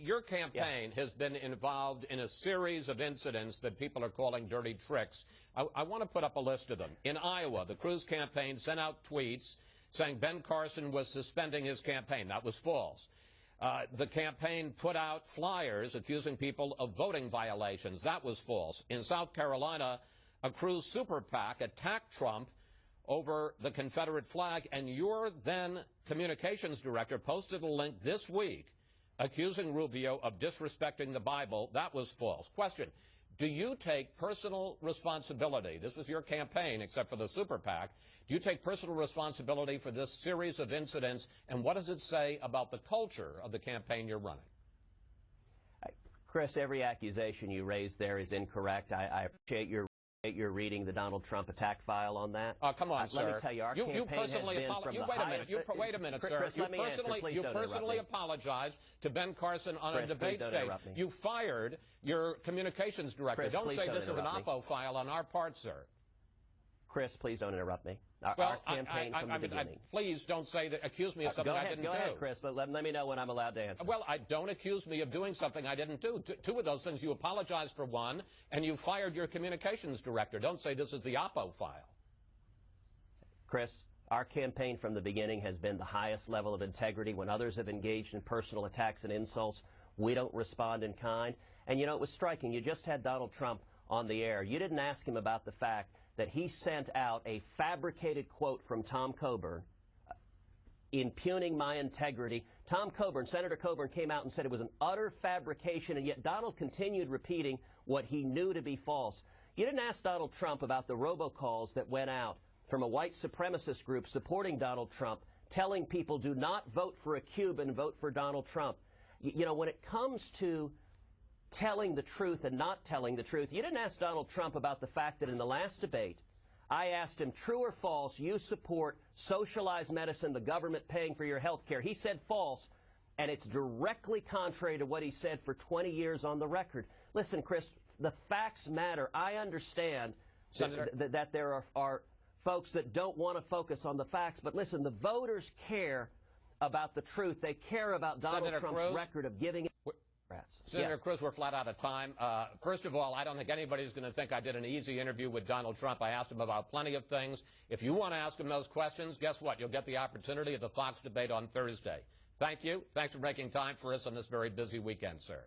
your campaign has been involved in a series of incidents that people are calling dirty tricks. I want to put up a list of them. In Iowa, the Cruz campaign sent out tweets saying Ben Carson was suspending his campaign. That was false. The campaign put out flyers accusing people of voting violations. That was false. In South Carolina, a Cruz super PAC attacked Trump over the Confederate flag, and your then communications director posted a link this week accusing Rubio of disrespecting the Bible. That was false. Question, do you take personal responsibility? This was your campaign, except for the super PAC. Do you take personal responsibility for this series of incidents, and what does it say about the culture of the campaign you're running? Chris, every accusation you raised there is incorrect. I appreciate your reading the Donald Trump attack file on that. Come on, sir. Let me tell you, our campaign has been from the highest... Wait a minute, sir. Chris, You personally apologized to Ben Carson on a debate stage. You fired your communications director. Chris, don't say this is an oppo file on our part, sir. Chris, please don't interrupt me. Our campaign from the beginning. Please don't say that. Accuse me of something I didn't do. Go ahead, Chris. Let me know when I'm allowed to answer. Well, don't accuse me of doing something I didn't do. Two of those things, you apologized for one, and you fired your communications director. Don't say this is the oppo file. Chris, our campaign from the beginning has been the highest level of integrity. When others have engaged in personal attacks and insults, we don't respond in kind. And, you know, it was striking. You just had Donald Trump on the air. You didn't ask him about the fact that he sent out a fabricated quote from Tom Coburn impugning my integrity. Tom Coburn, Senator Coburn, came out and said it was an utter fabrication, and yet Donald continued repeating what he knew to be false. You didn't ask Donald Trump about the robocalls that went out from a white supremacist group supporting Donald Trump, telling people do not vote for a Cuban, vote for Donald Trump. You know, when it comes to telling the truth and not telling the truth, you didn't ask Donald Trump about the fact that in the last debate, I asked him, true or false, you support socialized medicine, the government paying for your health care. He said false, and it's directly contrary to what he said for 20 years on the record. Listen, Chris, the facts matter. I understand that there are folks that don't want to focus on the facts, but listen, the voters care about the truth. They care about Donald Trump's record of giving it. Senator Cruz, we're flat out of time. First of all, I don't think anybody's going to think I did an easy interview with Donald Trump. I asked him about plenty of things. If you want to ask him those questions, guess what? You'll get the opportunity at the Fox debate on Thursday. Thank you. Thanks for making time for us on this very busy weekend, sir.